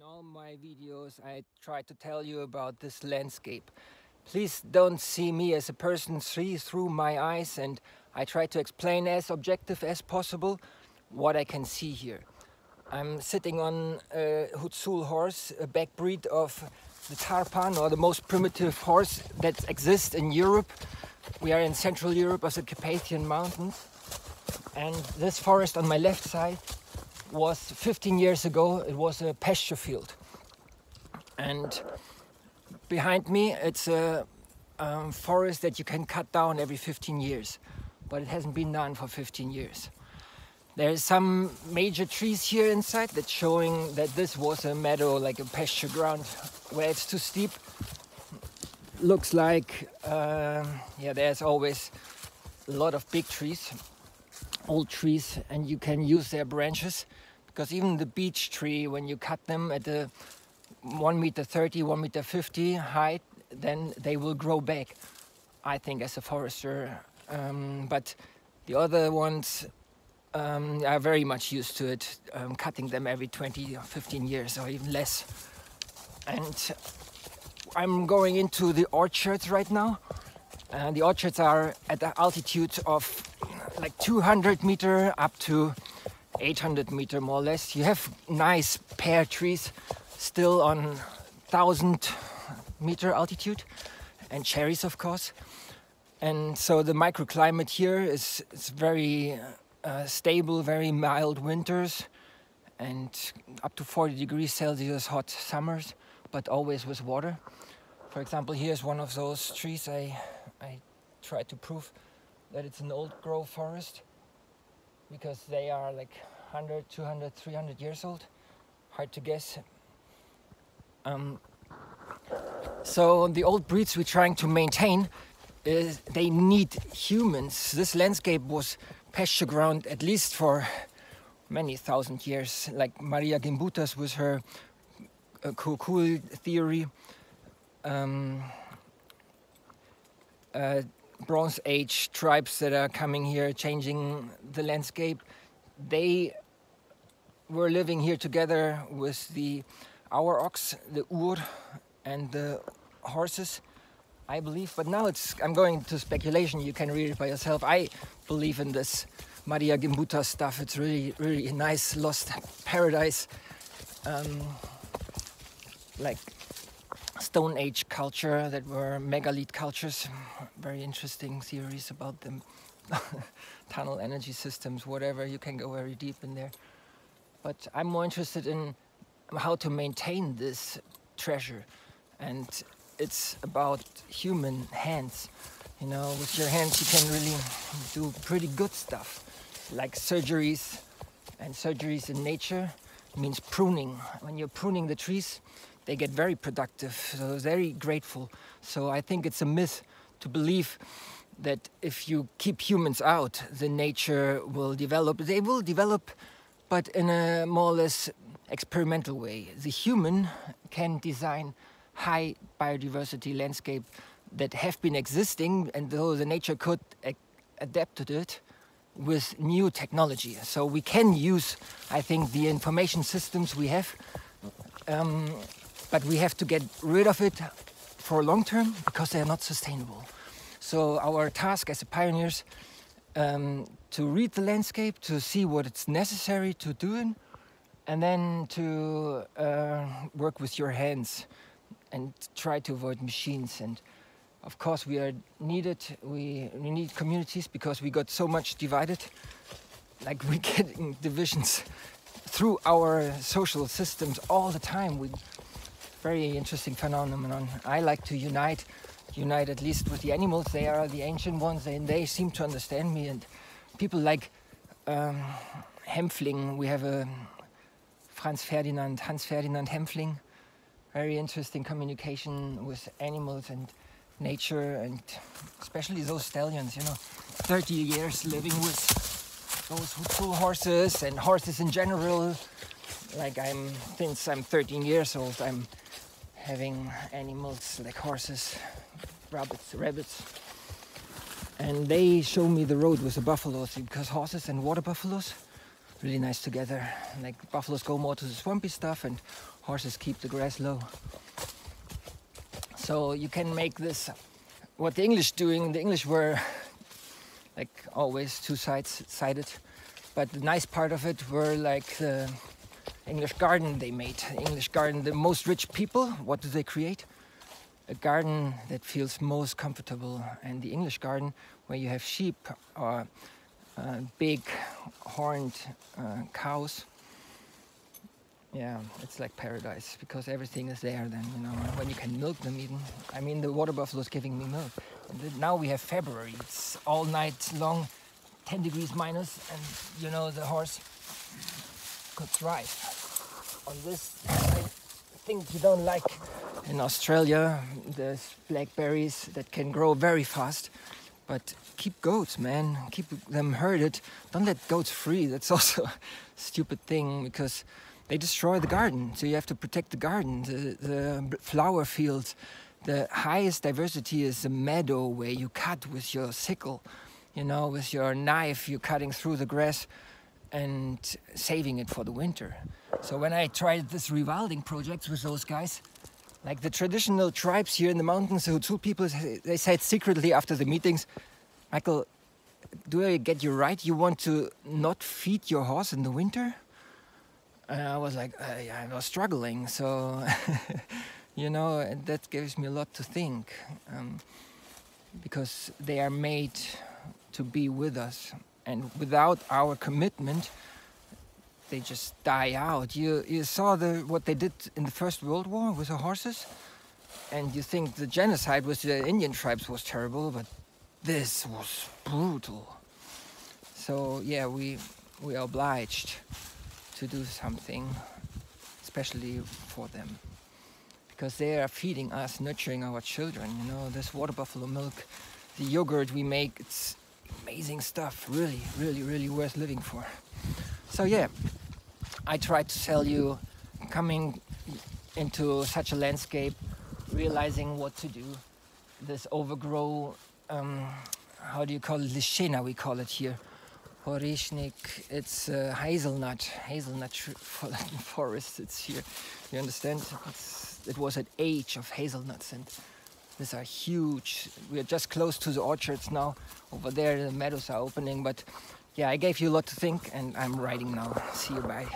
In all my videos, I try to tell you about this landscape. Please don't see me as a person see through my eyes, and I try to explain as objective as possible what I can see here. I'm sitting on a Hutsul horse, a backbreed of the Tarpan, or the most primitive horse that exists in Europe. We are in Central Europe of the Carpathian Mountains, and this forest on my left side was 15 years ago, it was a pasture field. And behind me, it's a forest that you can cut down every 15 years, but it hasn't been done for 15 years. There's some major trees here inside that's showing that this was a meadow, like a pasture ground. Where it's too steep, looks like, there's always a lot of big trees, old trees, and you can use their branches, because even the beech tree, when you cut them at the 1.30 m, 1.50 m height, then they will grow back, I think, as a forester. But the other ones are very much used to it, cutting them every 20 or 15 years or even less. And I'm going into the orchards right now. The orchards are at the altitude of like 200 meters up to 800 meters more or less. You have nice pear trees still on 1,000-meter altitude, and cherries, of course. And so the microclimate here is very stable, very mild winters, and up to 40 degrees Celsius hot summers, but always with water. For example, here's one of those trees. I try to prove that it's an old growth forest, because they are like 100, 200, 300 years old. Hard to guess. So the old breeds we're trying to maintain, they need humans. This landscape was pasture ground at least for many thousand years, like Maria Gimbutas with her cool theory. Bronze Age tribes that are coming here, changing the landscape. They were living here together with the ox, the Ur, and the horses, I believe. But now I'm going to speculation. You can read it by yourself. I believe in this Maria Gimbuta stuff. It's really, really nice, lost paradise, like Stone Age culture that were megalith cultures. Very interesting theories about them. Tunnel energy systems, whatever. You can go very deep in there. But I'm more interested in how to maintain this treasure. And it's about human hands. You know, with your hands you can really do pretty good stuff. Like surgeries, and surgeries in nature means pruning. When you're pruning the trees, they get very productive, so very grateful. So I think it's a myth to believe that if you keep humans out, the nature will develop. They will develop, but in a more or less experimental way. The human can design high biodiversity landscape that have been existing, and though the nature could adapt to it with new technology. So we can use, I think, the information systems we have, but we have to get rid of it for long term, because they are not sustainable. So our task as pioneers, to read the landscape, to see what it's necessary to do, and then to work with your hands and try to avoid machines. And of course we are needed, we need communities, because we got so much divided, like we're getting divisions through our social systems all the time. Very interesting phenomenon. I like to unite at least with the animals. They are the ancient ones, and they seem to understand me. And people like Hempfling, we have a Hans Ferdinand Hempfling. Very interesting communication with animals and nature, and especially those stallions, you know, 30 years living with those Hutsul horses and horses in general. Like since I'm 13 years old, I'm having animals like horses, rabbits. And they show me the road with the buffaloes, because horses and water buffaloes really nice together. Like buffaloes go more to the swampy stuff and horses keep the grass low. So you can make this, what the English doing, the English were like always two-sided, but the nice part of it were like the English garden they made. The English garden, the most rich people, what do they create? A garden that feels most comfortable. And the English garden, where you have sheep or big horned cows, yeah, it's like paradise, because everything is there then, you know, when you can milk them even. I mean, the water buffalo is giving me milk. And now we have February, it's all night long, 10 degrees minus, and you know, the horse could thrive on this. I think you don't like in Australia, there's blackberries that can grow very fast. But keep goats, man. Keep them herded. Don't let goats free. That's also a stupid thing, because they destroy the garden. So you have to protect the garden, the flower fields. The highest diversity is the meadow, where you cut with your sickle. You know, with your knife, you're cutting through the grass and saving it for the winter. So when I tried this rewilding project with those guys, like the traditional tribes here in the mountains, the Hutu people, they said secretly after the meetings, Michael, do I get you right? You want to not feed your horse in the winter? And I was like, yeah, I was struggling. So, you know, that gives me a lot to think. Because they are made to be with us. And without our commitment, they just die out. You saw what they did in the First World War with the horses, and you think the genocide with the Indian tribes was terrible, but this was brutal. So yeah, we are obliged to do something, especially for them, because they are feeding us, nurturing our children. You know, this water buffalo milk, the yogurt we make, it's amazing stuff. Really, really, really worth living for. So yeah, I tried to tell you, coming into such a landscape, realizing what to do, this overgrow, how do you call it? Lischena, we call it here. Horishnik, it's hazelnut forest, it's here. You understand? It was an age of hazelnuts, and these are huge. We are just close to the orchards now. Over there the meadows are opening, but yeah, I gave you a lot to think, and I'm riding now. See you, bye.